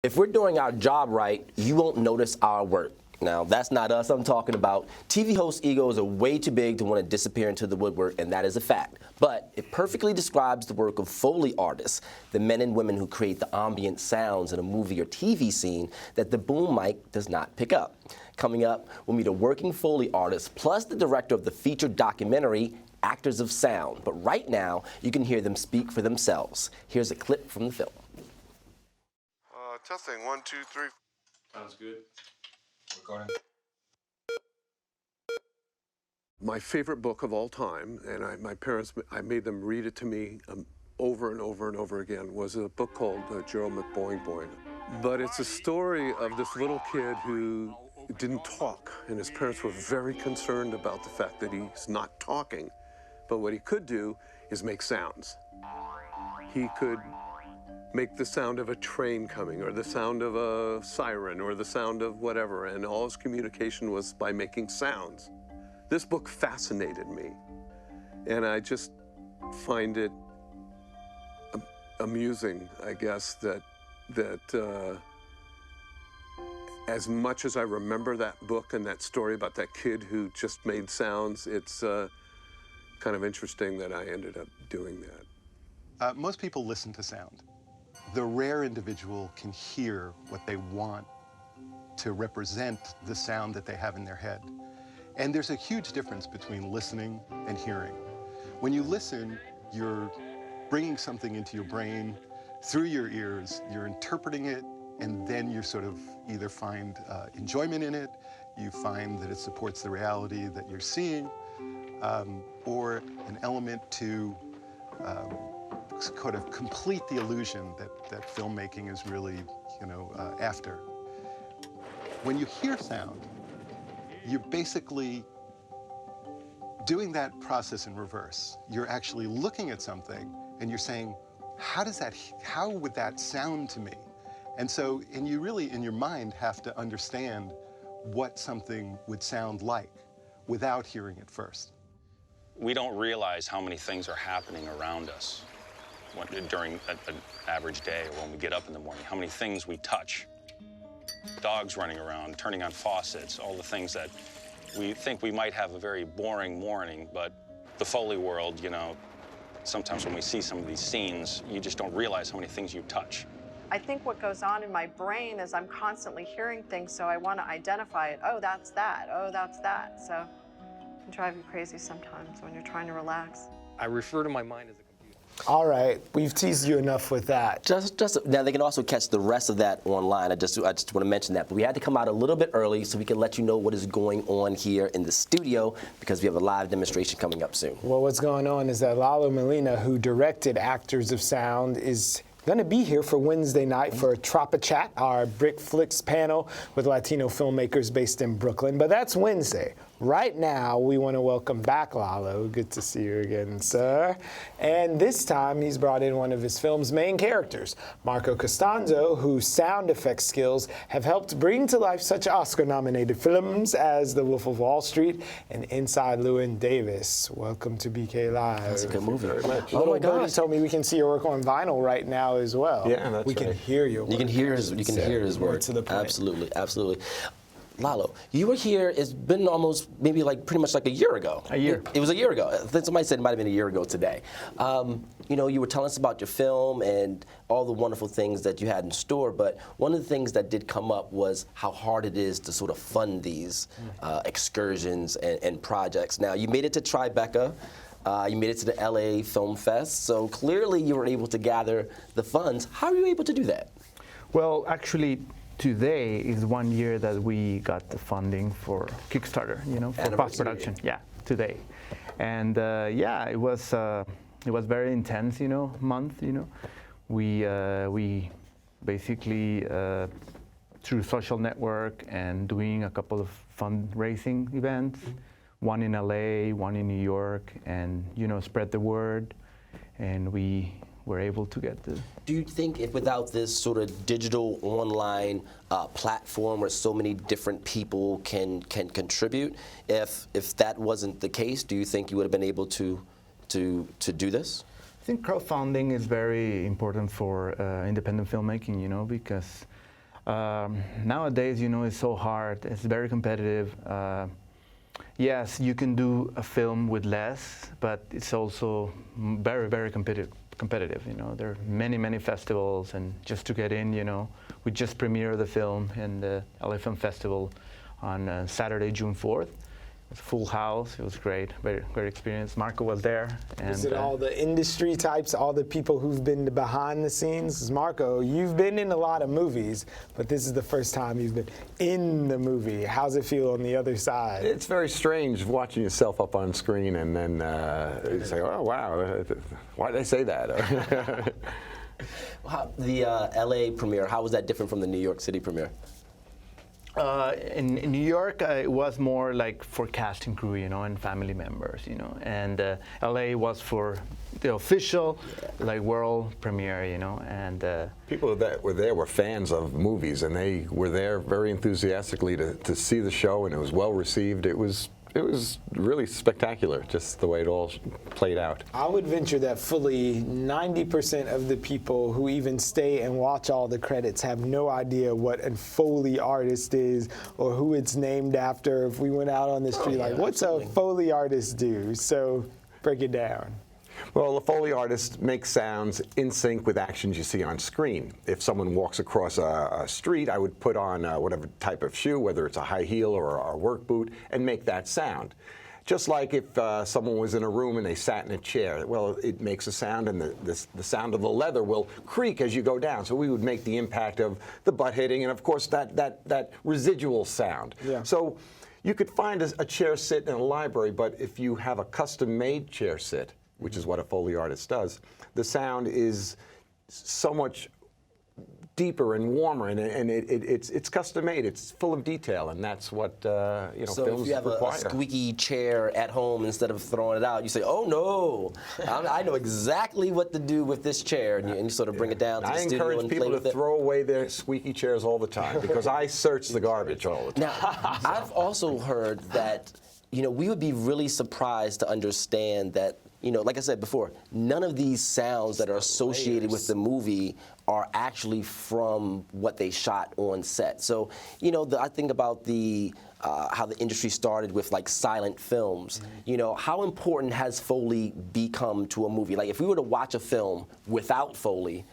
If we're doing our job right, you won't notice our work. Now, that's not us I'm talking about. TV host egos are way too big to want to disappear into the woodwork, and that is a fact. But it perfectly describes the work of Foley artists, the men and women who create the ambient sounds in a movie or TV scene that the boom mic does not pick up. Coming up, we'll meet a working Foley artist plus the director of the feature documentary, Actors of Sound. But right now, you can hear them speak for themselves. Here's a clip from the film. Testing, 1, 2, 3. Sounds good. Recording. My favorite book of all time, and my parents, I made them read it to me over and over and over again, was a book called Gerald McBoing Boing. But it's a story of this little kid who didn't talk, and his parents were very concerned about the fact that he's not talking. But what he could do is make sounds. He could make the sound of a train coming, or the sound of a siren, or the sound of whatever, and all his communication was by making sounds. This book fascinated me, and I just find it amusing, I guess, that as much as I remember that book and that story about that kid who just made sounds, it's kind of interesting that I ended up doing that. Most people listen to sound. The rare individual can hear what they want to represent the sound that they have in their head. And there's a huge difference between listening and hearing. When you listen, you're bringing something into your brain through your ears, you're interpreting it, and then you sort of either find enjoyment in it, you find that it supports the reality that you're seeing, or an element to kind of complete the illusion that filmmaking is really, after. When you hear sound, you're basically doing that process in reverse. You're actually looking at something and you're saying, how would that sound to me? And you really, in your mind, have to understand what something would sound like without hearing it first. We don't realize how many things are happening around us during an average day, or when we get up in the morning, how many things we touch. Dogs running around, turning on faucets, all the things that we think we might have a very boring morning, but the Foley world, sometimes when we see some of these scenes, you just don't realize how many things you touch. I think what goes on in my brain is I'm constantly hearing things, so I want to identify it. Oh, that's that. Oh, that's that. So it can drive you crazy sometimes when you're trying to relax. I refer to my mind as a computer. All right, we've teased you enough with that. Just now, they can also catch the rest of that online. I just want to mention that. But we had to come out a little bit early so we can let you know what is going on here in the studio, because we have a live demonstration coming up soon. Well, what's going on is that Lalo Molina, who directed Actors of Sound, is going to be here for Wednesday night for Tropi-Chat, our BRIC Flix panel with Latino filmmakers based in Brooklyn. But that's Wednesday. Right now, we want to welcome back Lalo. Good to see you again, sir. And this time, he's brought in one of his film's main characters, Marko Costanzo, whose sound effects skills have helped bring to life such Oscar-nominated films as The Wolf of Wall Street and Inside Llewyn Davis. Welcome to BK Live. That's a good movie. Very much. Oh my God! Told me we can see your work on vinyl right now as well. Yeah, that's we can hear your work. You can hear his work. To the point. Absolutely, absolutely. Lalo, you were here, it's been almost maybe pretty much like a year ago. A year. It was a year ago. I think somebody said it might have been a year ago today. You were telling us about your film and all the wonderful things that you had in store, but one of the things that did come up was how hard it is to sort of fund these excursions and projects. Now, you made it to Tribeca. You made it to the LA Film Fest, so clearly you were able to gather the funds. How were you able to do that? Well, actually, today is 1 year that we got the funding for Kickstarter, for post-production. Yeah, today. And it was very intense, month, We basically, through social network and doing a couple of fundraising events, one in LA, one in New York, and, spread the word. And we were able to get the... Do you think if without this sort of digital online platform where so many different people can contribute, if that wasn't the case, do you think you would have been able to do this? I think crowdfunding is very important for independent filmmaking, because Nowadays, you know, it's so hard. It's very competitive. Yes, you can do a film with less, but it's also very, very competitive. You know, there are many festivals, and just to get in, you know, we just premiered the film in the LA Film Festival on Saturday, June 4th. It was a full house. It was great, very great experience. Marko was there. And, is it all the industry types, all the people who've been behind the scenes? 'Cause Marko, you've been in a lot of movies, but this is the first time you've been in the movie. How's it feel on the other side? It's very strange watching yourself up on screen and then you say, oh, wow, why did I say that? The LA premiere, how was that different from the New York City premiere? In New York, it was more like for cast and crew, you know, and family members, you know. And LA was for the official, like, world premiere, you know. And people that were there were fans of movies, and they were there very enthusiastically to see the show, and it was well received. It was really spectacular, just the way it all played out. I would venture that fully 90% of the people who even stay and watch all the credits have no idea what a Foley artist is or who it's named after. If we went out on the street, like, what's a Foley artist do? So break it down. Well, the Foley artist makes sounds in sync with actions you see on screen. If someone walks across a street, I would put on whatever type of shoe, whether it's a high heel or a work boot, and make that sound. Just like if someone was in a room and they sat in a chair, well, it makes a sound, and the sound of the leather will creak as you go down. So we would make the impact of the butt hitting, and of course that residual sound. Yeah. So you could find a chair sit in a library, but if you have a custom-made chair sit, which is what a Foley artist does, the sound is so much deeper and warmer, and it's custom made. It's full of detail, and that's what you know, so films if you have require. a squeaky chair at home, instead of throwing it out, you say, "Oh no, I know exactly what to do with this chair," and you sort of bring it down to the studio and play with it. I encourage people to throw away their squeaky chairs all the time, because I search the garbage all the time. Now, I've also heard that, you know, we would be really surprised to understand that, you know, like I said before, none of these sounds that are associated with the movie are actually from what they shot on set. So, you know, I think about the how the industry started with, like, silent films. You know, how important has Foley become to a movie? Like, if we were to watch a film without Foley,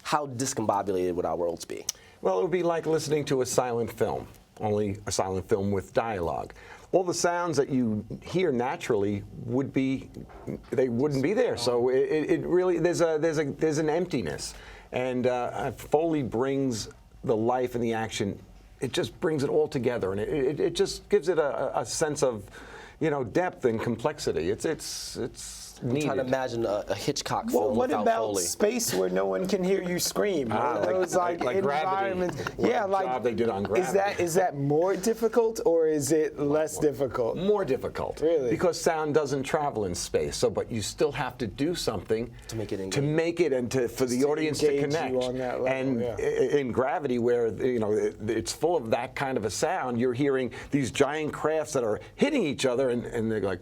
how discombobulated would our worlds be? Well, it would be like listening to a silent film, only a silent film with dialogue. All the sounds that you hear naturally wouldn't be there. So it really, there's an emptiness, and Foley brings the life and the action. It just brings it all together, and it just gives it a sense of, you know, depth and complexity. It's I'm trying to imagine a Hitchcock film what without about Foley. Space where no one can hear you scream? Those, like environments. Gravity. Yeah, like job they did on Gravity. Is that more difficult, or is it less difficult? More difficult. Really? Because sound doesn't travel in space. So, but you still have to do something to make it and for the audience to connect. You on that level, and in Gravity, where, you know, it's full of that kind of a sound, you're hearing these giant crafts that are hitting each other, and they're like.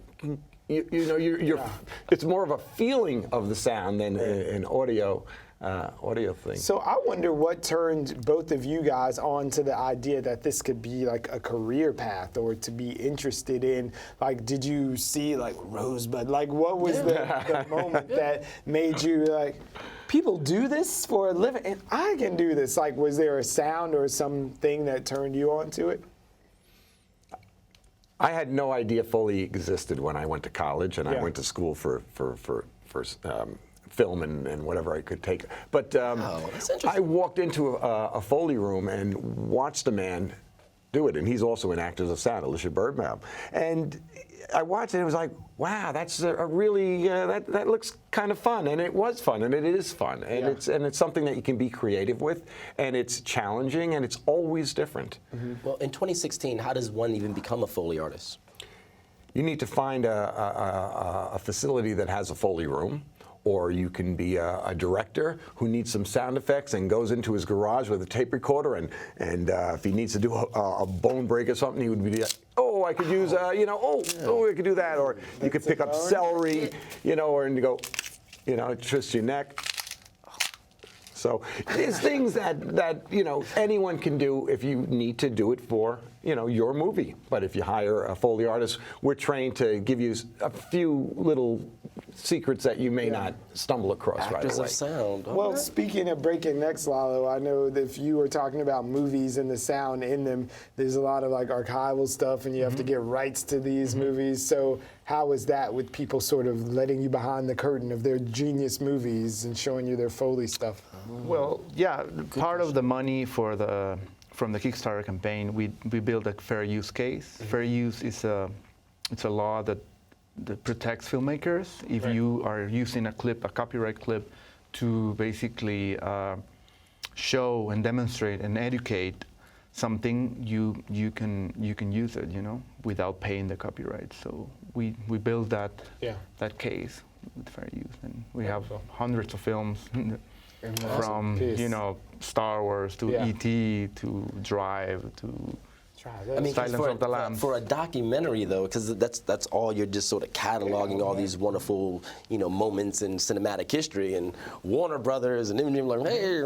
You know, it's more of a feeling of the sound than an audio thing. So I wonder what turned both of you guys on to the idea that this could be like a career path, or to be interested in, like, did you see, like, Rosebud? Like, what was the moment that made you, like, people do this for a living, and I can do this? Like, was there a sound or something that turned you on to it? I had no idea Foley existed when I went to college, and I went to school for film and whatever I could take. But that's interesting. I walked into a Foley room and watched a man do it, and he's also in Actors of Sound, Alicia Birdbaum. And I watched it, and it was like, wow, that's a really, that looks kind of fun. And it was fun, and it is fun. And it's something that you can be creative with, and it's challenging, and it's always different. Well, in 2016, how does one even become a Foley artist? You need to find a facility that has a Foley room, or you can be a director who needs some sound effects and goes into his garage with a tape recorder, and if he needs to do a bone break or something, he would be like, oh, I could use, I could do that. Or you could pick up celery, and you go, twist your neck. So there's things that you know anyone can do if you need to do it for your movie. But if you hire a Foley artist, we're trained to give you a few little secrets that you may not stumble across Actors right away. of sound. Well, speaking of breaking necks, Lalo, I know that if you were talking about movies and the sound in them, there's a lot of like archival stuff, and you have to get rights to these movies. So how is that with people sort of letting you behind the curtain of their genius movies and showing you their Foley stuff? Well, yeah, part of the money from the Kickstarter campaign, we built a fair use case. Fair use is it's a law that protects filmmakers. If you are using a copyright clip, to basically show and demonstrate and educate something, you can use it, without paying the copyright. So we built that case with fair use, and we have hundreds of films. From Star Wars to E.T. to Drive to Silence of the Lambs. For a documentary, though, because that's all you're just sort of cataloging all these wonderful moments in cinematic history, and Warner Brothers and them like, hey.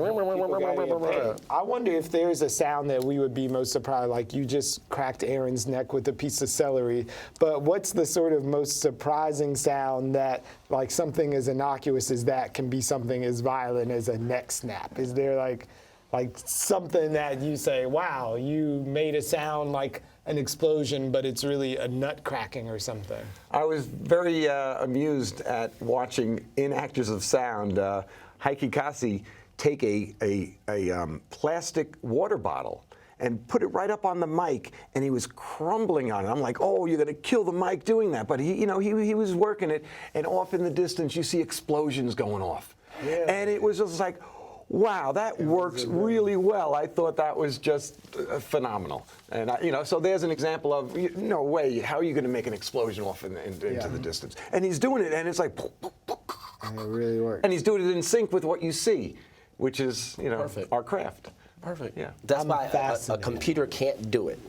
I wonder if there's a sound that we would be most surprised. Like you just cracked Aaron's neck with a piece of celery, but what's the sort of most surprising sound that, like something as innocuous as that, can be something as violent as a neck snap? Is there like something that you say, wow, you made a sound like an explosion, but it's really a nut cracking or something? I was very amused at watching in Actors of Sound, Heike Kasi take a plastic water bottle and put it right up on the mic, and he was crumbling on it. I'm like, oh, you're gonna kill the mic doing that. But he was working it, and off in the distance, you see explosions going off. Yeah. And it was just like, wow, that works really well. I thought that was just phenomenal. And so there's an example of, no way, how are you going to make an explosion off into the distance? And he's doing it, and it's like, and it really works. And he's doing it in sync with what you see, which is, our craft. Perfect. Yeah. That's why a computer can't do it.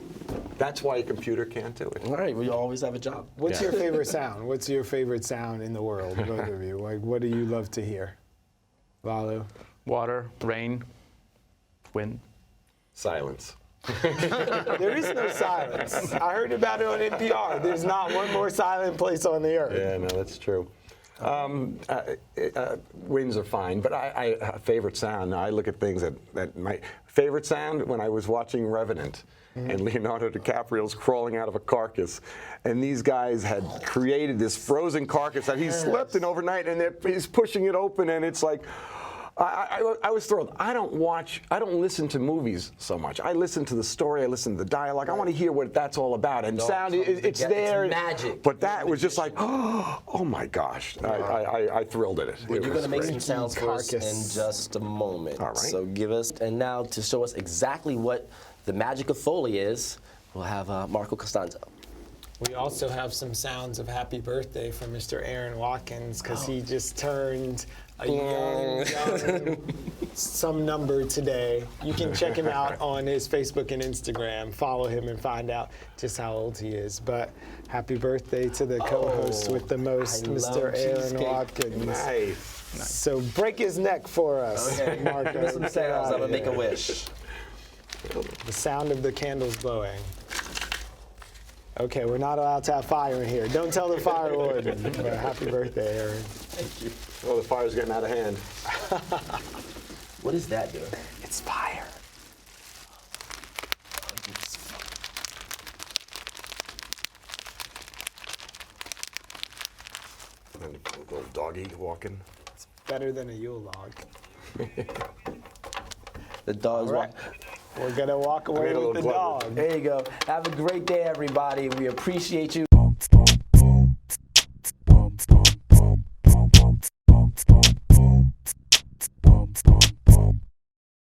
That's why a computer can't do it. All right, well, you always have a job. What's your favorite sound? What's your favorite sound in the world, both of you? Like, what do you love to hear? Lalo? Water, rain, wind. Silence. There is no silence. I heard about it on NPR. There's not one more silent place on the earth. Yeah, no, that's true. Winds are fine, but I favorite sound. I look at things that my favorite sound when I was watching Revenant. And Leonardo DiCaprio's crawling out of a carcass. And these guys had created this frozen carcass that he slept in overnight, and he's pushing it open, and it's like, I was thrilled. I don't listen to movies so much. I listen to the story, I listen to the dialogue. I want to hear what that's all about. And sound, it's there. It's magic. But that was just like, oh my gosh. I thrilled at it. Well, you're going to make some sounds for us in just a moment. All right. So give us, and now to show us exactly what the magic of Foley is, we'll have Marko Costanzo. We also have some sounds of happy birthday from Mr. Aaron Watkins, because he just turned a young some number today. You can check him out on his Facebook and Instagram. Follow him and find out just how old he is. But happy birthday to the co-host with the most, Mr. Aaron Watkins. Nice. So break his neck for us, Marko. Give us some sounds. I'm going to make a wish. The sound of the candles blowing. Okay, we're not allowed to have fire in here. Don't tell the fire warden. But happy birthday, Aaron. Thank you. Oh, the fire's getting out of hand. What is that doing? It's fire. And a little doggy walking. It's better than a Yule log. The dog's All right. We're going to walk away with the dog. There you go. Have a great day, everybody. We appreciate you.